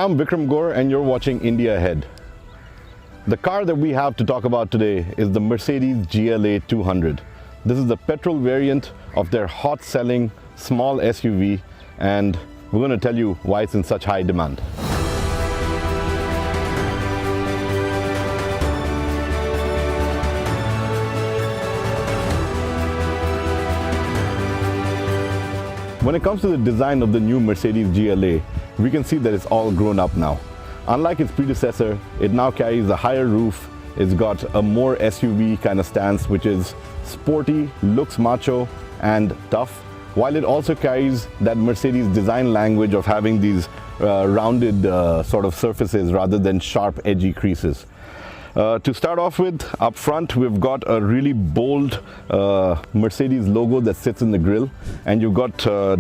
I'm Vikram Gore and you're watching India Ahead. The car that we have to talk about today is the Mercedes GLA 200. This is the petrol variant of their hot-selling small SUV, and we're going to tell you why it's in such high demand. When it comes to the design of the new Mercedes GLA, we can see that it's all grown up now. Unlike its predecessor, it now carries a higher roof. It's got a more SUV kind of stance, which is sporty, looks macho and tough, while it also carries that Mercedes design language of having these rounded sort of surfaces rather than sharp, edgy creases. To start off with, up front we've got a really bold Mercedes logo that sits in the grille, and you've got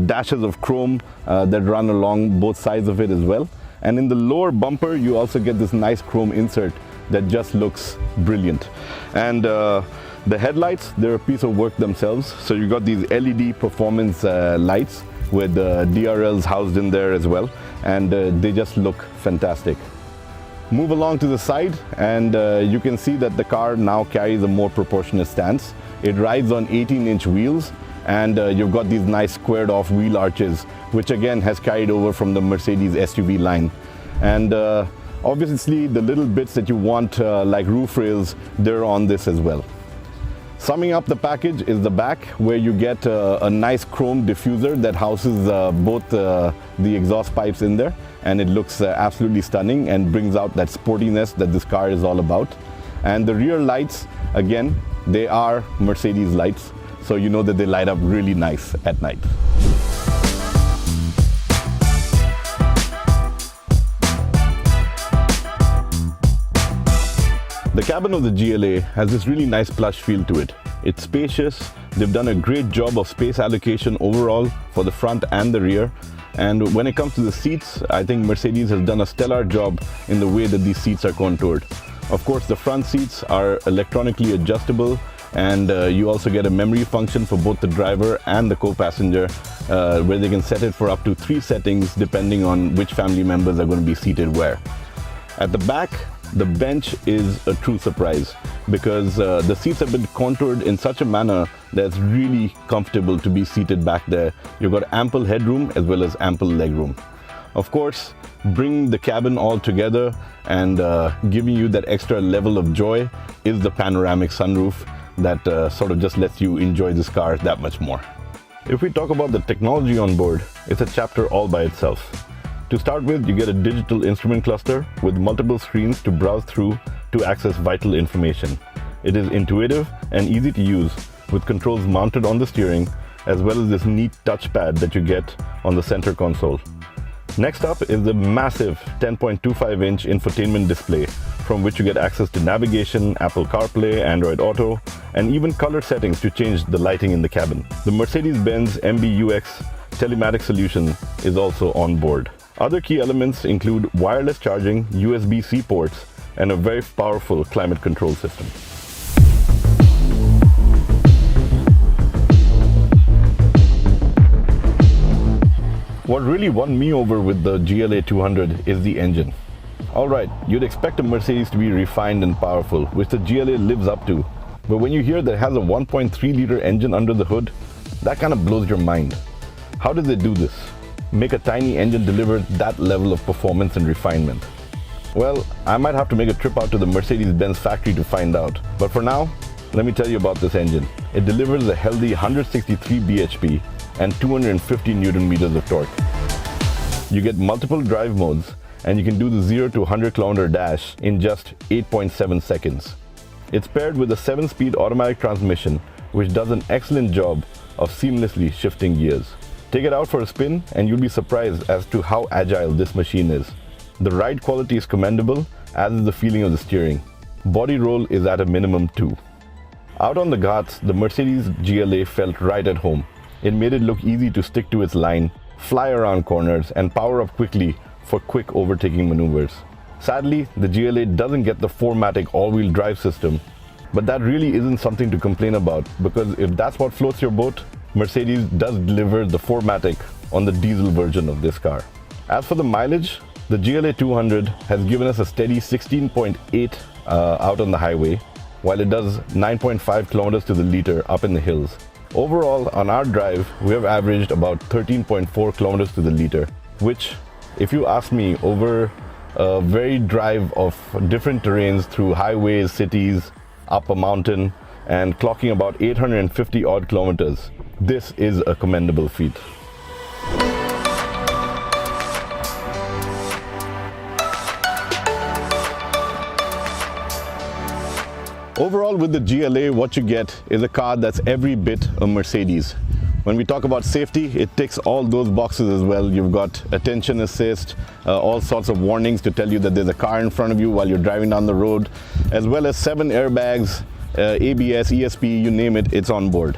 dashes of chrome that run along both sides of it as well. And in the lower bumper you also get this nice chrome insert that just looks brilliant. And the headlights, they're a piece of work themselves. So you've got these LED performance lights with DRLs housed in there as well, and they just look fantastic. Move along to the side and you can see that the car now carries a more proportionate stance. It rides on 18-inch wheels, and you've got these nice squared off wheel arches, which again has carried over from the Mercedes SUV line. And obviously the little bits that you want like roof rails, they're on this as well. Summing up the package is the back, where you get a nice chrome diffuser that houses both the exhaust pipes in there, and it looks absolutely stunning and brings out that sportiness that this car is all about. And the rear lights, again, they are Mercedes lights, so you know that they light up really nice at night. The cabin of the GLA has this really nice plush feel to it. It's spacious. They've done a great job of space allocation overall for the front and the rear. And when it comes to the seats, I think Mercedes has done a stellar job in the way that these seats are contoured. Of course, the front seats are electronically adjustable, and you also get a memory function for both the driver and the co-passenger, where they can set it for up to 3 settings depending on which family members are going to be seated where. At the back, the bench is a true surprise, because the seats have been contoured in such a manner that it's really comfortable to be seated back there. You've got ample headroom as well as ample legroom. Of course, bringing the cabin all together and giving you that extra level of joy is the panoramic sunroof that sort of just lets you enjoy this car that much more. If we talk about the technology on board, it's a chapter all by itself. To start with, you get a digital instrument cluster with multiple screens to browse through to access vital information. It is intuitive and easy to use, with controls mounted on the steering, as well as this neat touchpad that you get on the center console. Next up is the massive 10.25-inch infotainment display, from which you get access to navigation, Apple Carplay, Android Auto, and even color settings to change the lighting in the cabin. The Mercedes Benz MBUX telematics solution is also on board. Other key elements include wireless charging, USB-C ports, and a very powerful climate control system. What really won me over with the GLA 200 is the engine. Alright, you'd expect a Mercedes to be refined and powerful, which the GLA lives up to. But when you hear that it has a 1.3-liter engine under the hood, that kind of blows your mind. How did they do this? Make a tiny engine deliver that level of performance and refinement? Well, I might have to make a trip out to the Mercedes-Benz factory to find out. But for now, let me tell you about this engine. It delivers a healthy 163 bhp and 250 Newton meters of torque. You get multiple drive modes, and you can do the 0 to 100 km dash in just 8.7 seconds. It's paired with a 7-speed automatic transmission, which does an excellent job of seamlessly shifting gears. Take it out for a spin and you'll be surprised as to how agile this machine is. The ride quality is commendable, as is the feeling of the steering. Body roll is at a minimum too. Out on the ghats, the Mercedes GLA felt right at home. It made it look easy to stick to its line, fly around corners, and power up quickly for quick overtaking maneuvers. Sadly, the GLA doesn't get the 4MATIC all-wheel drive system, but that really isn't something to complain about, because if that's what floats your boat, Mercedes does deliver the 4MATIC on the diesel version of this car. As for the mileage, The GLA 200 has given us a steady 16.8 out on the highway, while it does 9.5 kilometers to the liter up in the hills. Overall, on our drive, we have averaged about 13.4 kilometers to the liter, which, if you ask me, over a varied drive of different terrains through highways, cities, up a mountain, and clocking about 850 odd kilometers, this is a commendable feat. Overall, with the GLA, what you get is a car that's every bit a Mercedes. When we talk about safety, it ticks all those boxes as well. You've got attention assist, all sorts of warnings to tell you that there's a car in front of you while you're driving down the road, as well as 7 airbags, ABS, ESP, you name it, it's on board.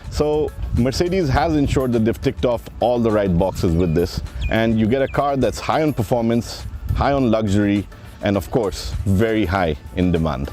So Mercedes has ensured that they've ticked off all the right boxes with this, and you get a car that's high on performance, high on luxury, and of course, very high in demand.